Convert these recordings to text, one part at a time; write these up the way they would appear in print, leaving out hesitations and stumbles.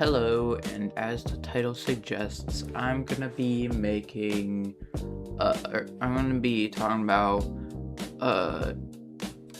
Hello, and as the title suggests, I'm gonna be I'm gonna be talking about, uh,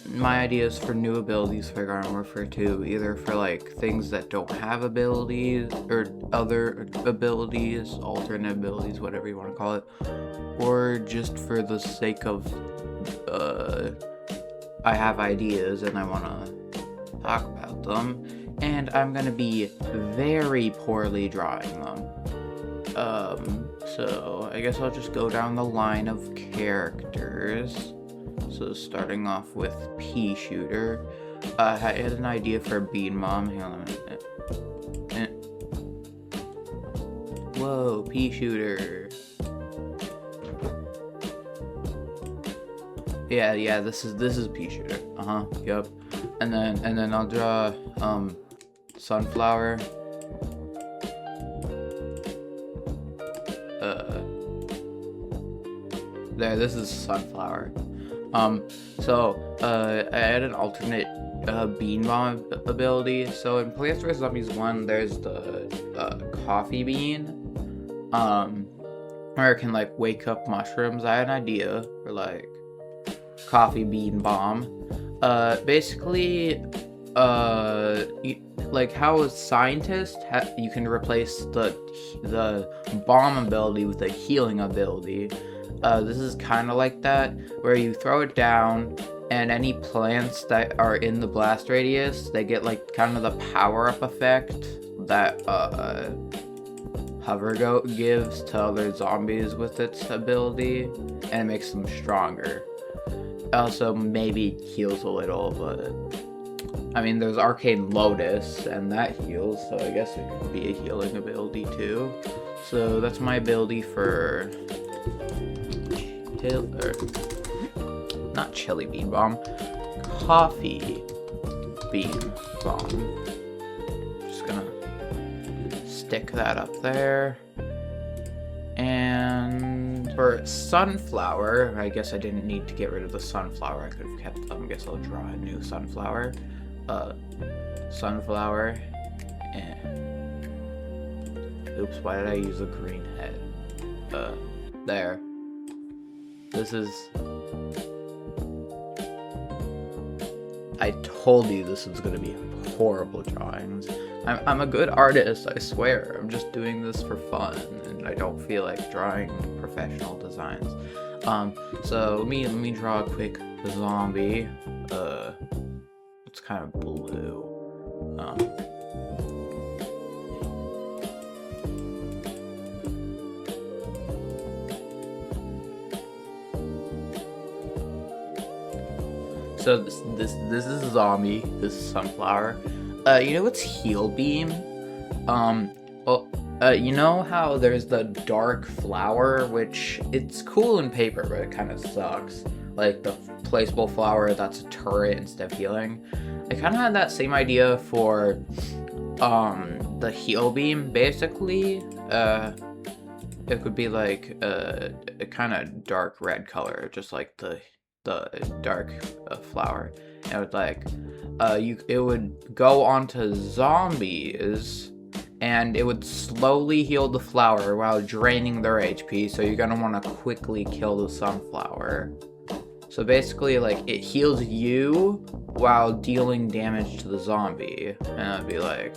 my ideas for new abilities for Garden Warfare 2, either for, like, things that don't have abilities, or other abilities, alternate abilities, whatever you want to call it, or just for the sake of, uh, I have ideas and I want to talk about them, and I'm gonna be very poorly drawing them. So I guess I'll just go down the line of characters. So starting off with Pea Shooter. I had an idea for Bean Mom. Hang on a minute. Whoa, Pea Shooter. Yeah, this is Pea Shooter. Yep. And then I'll draw Sunflower. There, this is Sunflower. I had an alternate Bean Bomb ability. So in Plants vs Zombies 1, there's the Coffee Bean, where it can like wake up mushrooms. I had an idea for like Coffee Bean Bomb. Basically, like how a scientist you can replace the bomb ability with a healing ability. This is kind of like that, where you throw it down, and any plants that are in the blast radius, they get like kind of the power-up effect that Hover Goat gives to other zombies with its ability, and it makes them stronger. Also maybe heals a little, but I mean there's Arcane Lotus and that heals, so I guess it could be a healing ability too. So that's my ability for not Chili Bean Bomb, Coffee Bean Bomb. Just gonna stick that up there. And for Sunflower, I guess I didn't need to get rid of the Sunflower. I could have kept them. I guess I'll draw a new Sunflower. Sunflower. Oops, why did I use a green head? There. This is... I told you this was gonna be horrible drawings. I'm a good artist, I swear. I'm just doing this for fun, and I don't feel like drawing professional designs. So let me draw a quick zombie. It's kind of blue. So this is a zombie. This is Sunflower. You know what's Heal Beam? You know how there's the dark flower, which it's cool in paper, but it kind of sucks. Like the placeable flower that's a turret instead of healing. I kind of had that same idea for the Heal Beam. Basically, it could be like a kind of dark red color, just like the dark flower. And it would like it would go onto zombies, and it would slowly heal the flower while draining their HP, so you're gonna want to quickly kill the Sunflower. So basically, like, it heals you while dealing damage to the zombie, and it'd be like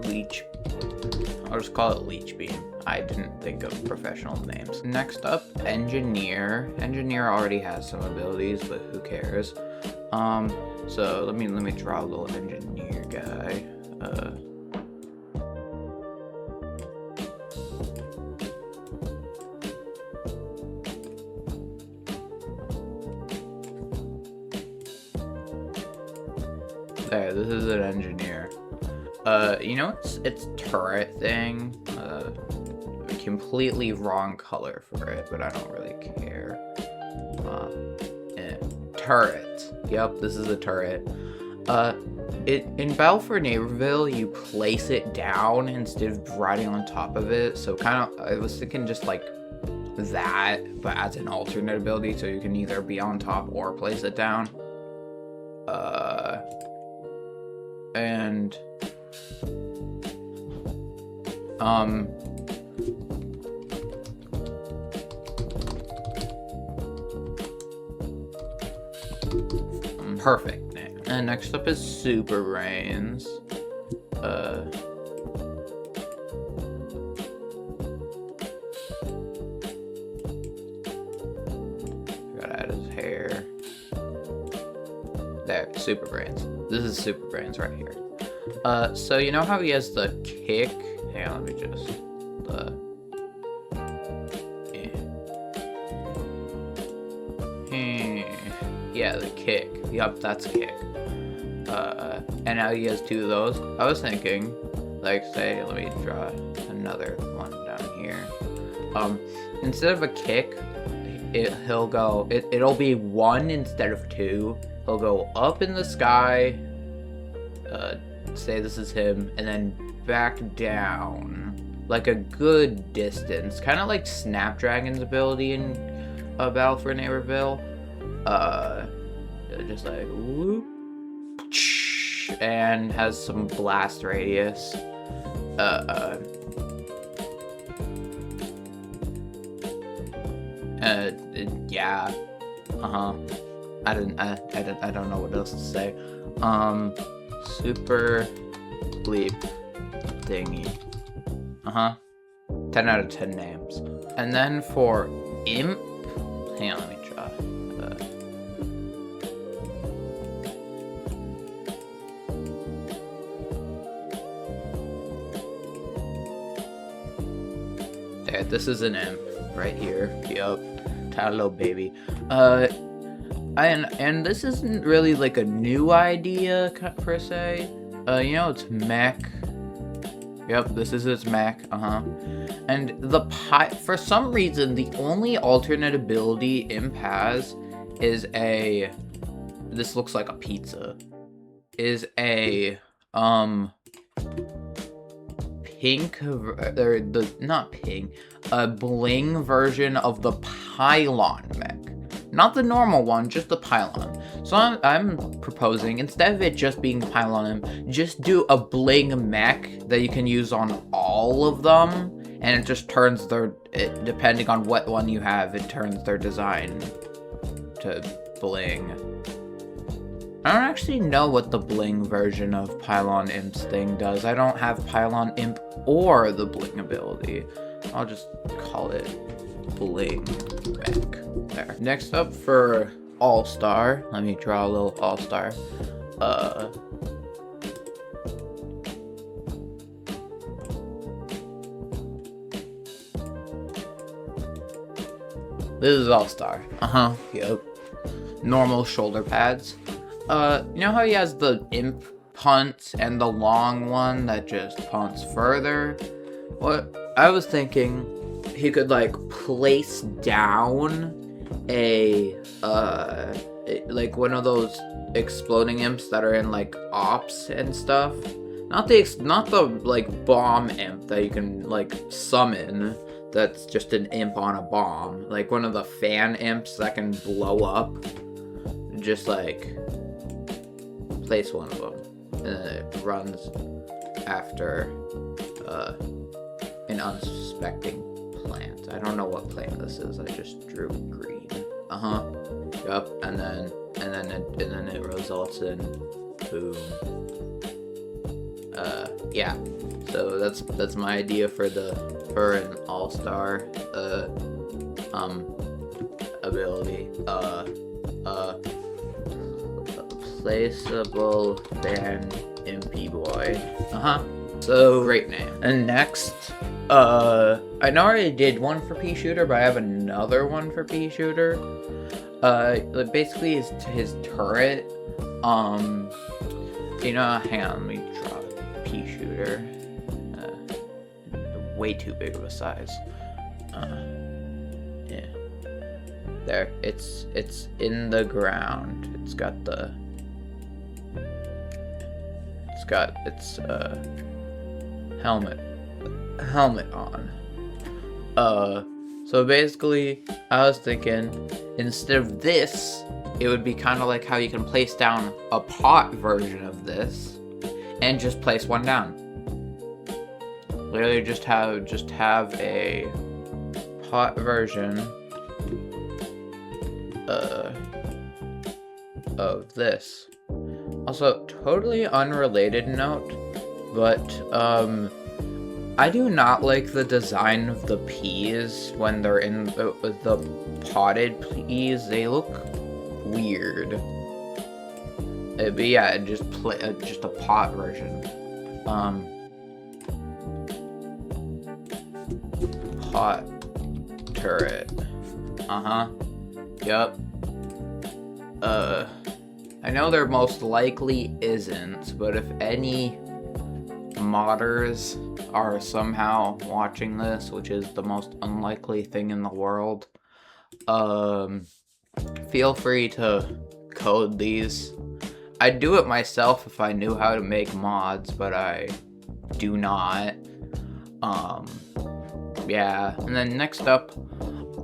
Leech. I'll just call it Leech Beam. I didn't think of professional names. Next up, Engineer. Engineer already has some abilities, but who cares? So let me draw a little Engineer guy. There, this is an Engineer. You know its turret thing? Completely wrong color for it, but I don't really care. Turret. Yep, this is a turret. In Battle for Neighborville, you place it down instead of riding on top of it. So kind of, I was thinking just like that, but as an alternate ability, so you can either be on top or place it down. And and perfect. And next up is Super Brains. Gotta add his hair. There, Super Brains. This is Super Brains right here. So you know how he has the kick? Hang on, let me just yeah, the kick. Yup, that's kick. And now he has two of those. I was thinking, like, say, let me draw another one down here. Instead of a kick, it'll be one instead of two. He'll go up in the sky, say this is him, and then back down, like a good distance. Kind of like Snapdragon's ability in Battle for Neighborville. Just like, whoop, and has some blast radius. Yeah. I don't know what else to say. Super bleep thingy. 10 out of 10 names. And then for Imp, hang on, let me try. There, this is an Imp right here. Yup, Talo baby. And this isn't really like a new idea per se. You know, it's mech. Yep, this is its mech. And the for some reason, the only alternate ability Imp has is a. This looks like a pizza. Is a pink, or not pink, a bling version of the pylon mech. Not the normal one, just the pylon. So I'm proposing, instead of it just being pylon, just do a bling mech that you can use on all of them, and it just turns depending on what one you have, it turns their design to bling. I don't actually know what the bling version of Pylon Imp's thing does. I don't have Pylon Imp or the bling ability. I'll just call it bling mech. There. Next up for All-Star, let me draw a little All-Star. This is All-Star. Yep. Normal shoulder pads. You know how he has the Imp punt and the long one that just punts further? What I was thinking, he could like place down like one of those exploding imps that are in like ops and stuff. Not the like bomb imp that you can like summon. That's just an imp on a bomb. Like one of the fan imps that can blow up. Just like place one of them, and then it runs after an unsuspecting plant. I don't know what plant this is. I just drew green. Yup. And then it results in boom. Yeah. So that's my idea for an All-Star ability. Placeable fan MP boy. So great name. And next, I know I already did one for Pea Shooter, but I have another one for Pea Shooter. Basically his turret. You know, hang on, let me draw Pea Shooter. Way too big of a size. Yeah. There, it's in the ground. It's got its helmet on. So basically, I was thinking, instead of this, it would be kind of like how you can place down a pot version of this, and just place one down. Literally just have a pot version of this. Also, totally unrelated note, but I do not like the design of the peas when they're in the potted peas. They look weird. But yeah, just a pot version. Pot turret. Yup. I know there most likely isn't, but if any modders are somehow watching this, which is the most unlikely thing in the world, feel free to code these. I'd do it myself if I knew how to make mods, but I do not. Yeah, and then next up,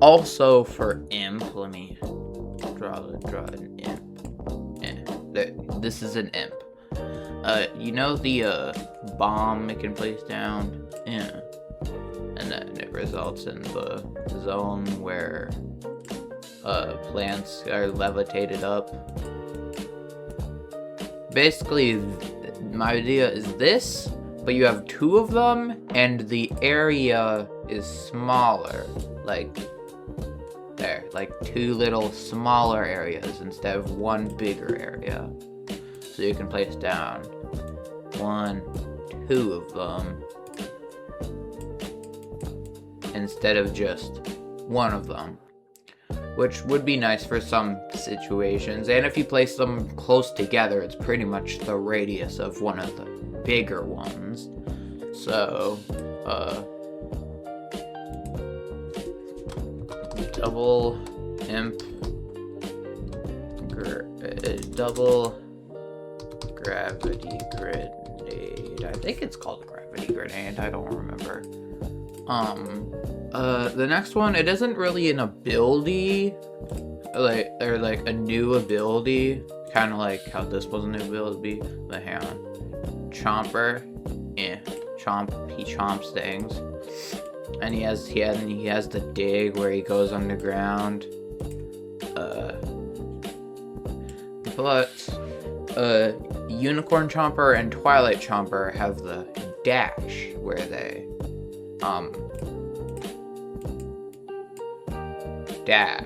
also for imp, let me draw an imp. This is an imp. You know the bomb it can place down? Yeah. And then it results in the zone where plants are levitated up. Basically, my idea is this, but you have two of them, and the area is smaller. Like, there. Like, two little smaller areas instead of one bigger area. So you can place down 1, 2 of them instead of just one of them, which would be nice for some situations. And if you place them close together, it's pretty much the radius of one of the bigger ones. So, double imp, double gravity grenade. I think it's called gravity grenade. I don't remember. The next one, it isn't really an ability, like a new ability, kind of like how this was a new ability. But hang on, Chomper, he chomps things, and he has the dig where he goes underground. But Unicorn Chomper and Twilight Chomper have the dash where they dash.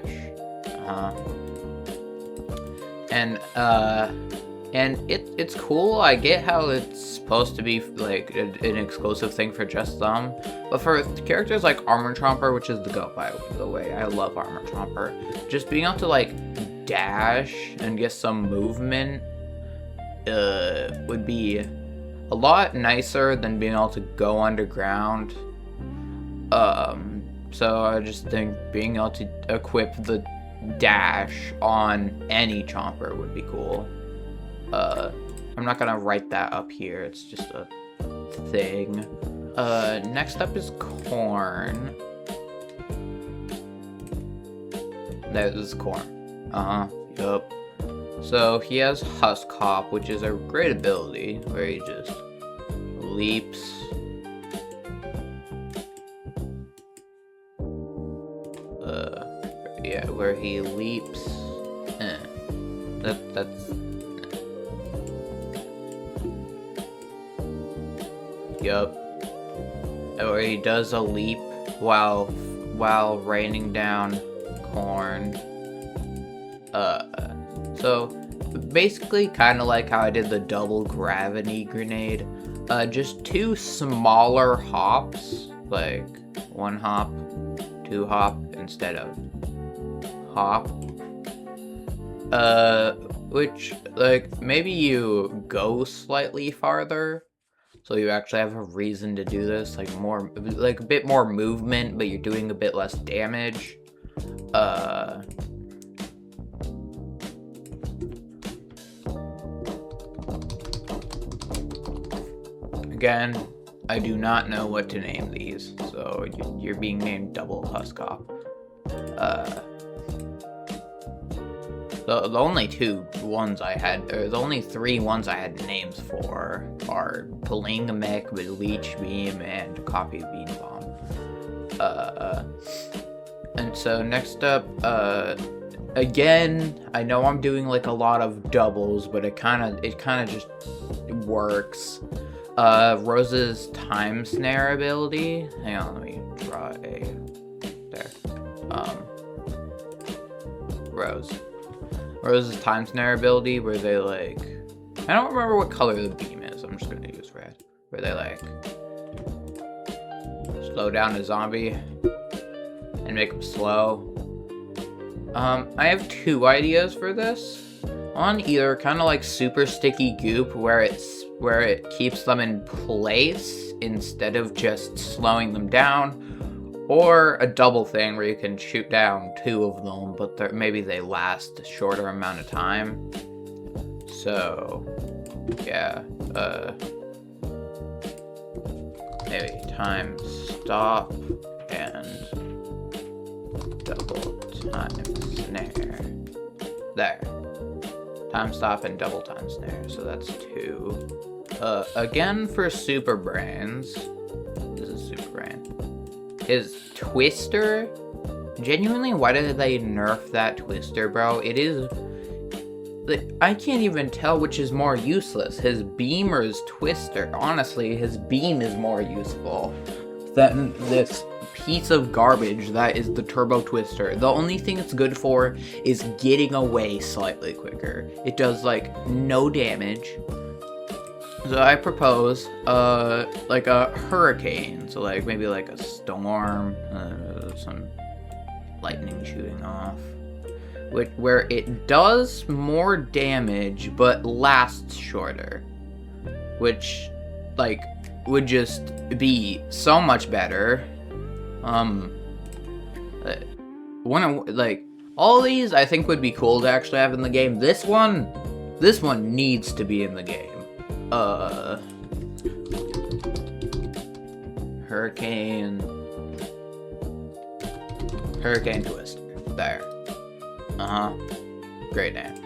And it's cool. I get how it's supposed to be like an exclusive thing for just them, but for characters like Armor Chomper, which is the GOAT by the way, I love Armor Chomper, just being able to like dash and get some movement would be a lot nicer than being able to go underground. So I just think being able to equip the dash on any Chomper would be cool. I'm not gonna write that up here, it's just a thing. Next up is corn. That is corn. Yup. So he has Husk Hop, which is a great ability where he just leaps. Yeah, where he leaps. That's. Yup. Where he does a leap while raining down corn. So basically kind of like how I did the double gravity grenade. Just two smaller hops, like 1 hop, 2 hop instead of hop. Which, like, maybe you go slightly farther, so you actually have a reason to do this, like a bit more movement, but you're doing a bit less damage. Again, I do not know what to name these, so you're being named Double Husk Hop. So the only two ones I had, or the only three ones I had names for are Bling Mech with Leech Beam and Coffee Bean Bomb. And so next up, again, I know I'm doing like a lot of doubles, but it kind of just works. Rose's Time Snare ability. Hang on, let me draw a there. Rose's Time Snare ability, where they like, I don't remember what color the beam is. I'm just gonna use red. Where they like slow down a zombie and make them slow. I have two ideas for this. One, either kind of like super sticky goop, where it keeps them in place instead of just slowing them down, or a double thing where you can shoot down two of them, but maybe they last a shorter amount of time. So, yeah, maybe time stop and double time snare. There. Time stop and double time snare, so that's two. Again for Super Brains. This is Super Brain. His Twister? Genuinely, why did they nerf that Twister, bro? It is... I can't even tell which is more useless. His beam or his Twister. Honestly, his beam is more useful than this piece of garbage that is the Turbo Twister. The only thing it's good for is getting away slightly quicker. It does like no damage. So I propose like a hurricane. So like maybe like a storm, some lightning shooting off, where it does more damage but lasts shorter, which like would just be so much better. Like all these I think would be cool to actually have in the game. This one needs to be in the game. Hurricane Twister. There. Great name.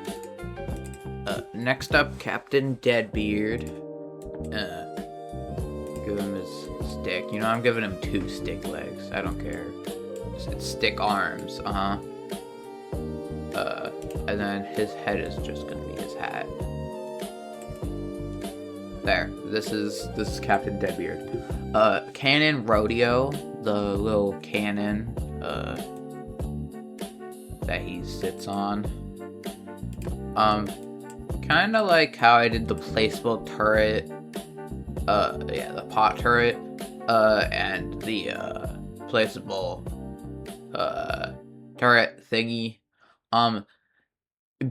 Next up, Captain Deadbeard. Give him his stick. You know, I'm giving him 2 stick legs. I don't care. It's stick arms. And then his head is just gonna be his hat. There. This is Captain Deadbeard. Cannon Rodeo, the little cannon that he sits on. Kinda like how I did the placeable turret. Yeah, the pot turret, and the, placeable, turret thingy.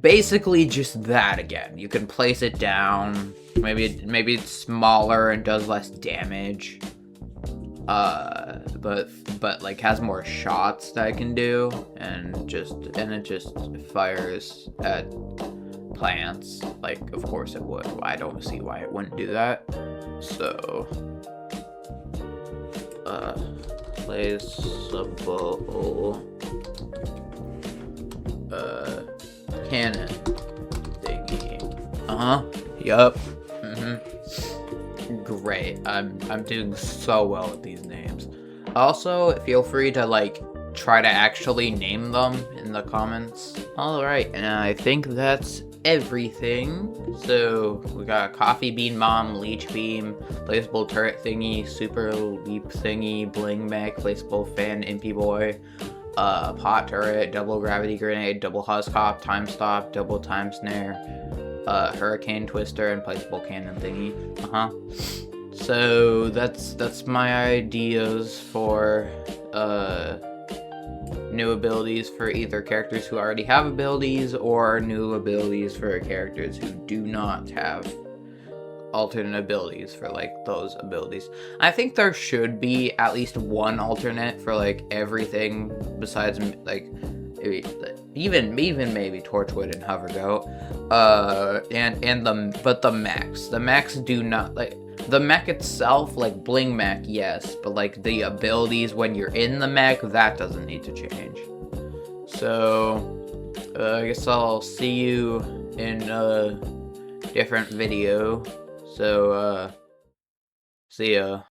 Basically just that again. You can place it down. Maybe it's smaller and does less damage. But like has more shots that I can do, and it just fires at plants. Like, of course it would. I don't see why it wouldn't do that. So, placeable, cannon thingy. Yup. Great. I'm doing so well with these names. Also, feel free to like try to actually name them in the comments. Alright, and I think that's everything. So we got Coffee Bean Bomb, Leech Beam, Placeable Turret Thingy, Super Leap Thingy, Bling Mech, Placeable Fan, Impy Boy, Pot Turret, Double Gravity Grenade, Double Huskop, Time Stop, Double Time Snare, Hurricane Twister, and Placeable Cannon Thingy. So that's my ideas for new abilities for either characters who already have abilities, or new abilities for characters who do not have alternate abilities for like those abilities. I think there should be at least one alternate for like everything besides like even maybe Torchwood and Hover Goat. But the mechs do not, like, the mech itself, like Bling Mech, yes, but like the abilities when you're in the mech, that doesn't need to change. So I guess I'll see you in a different video. So, see ya.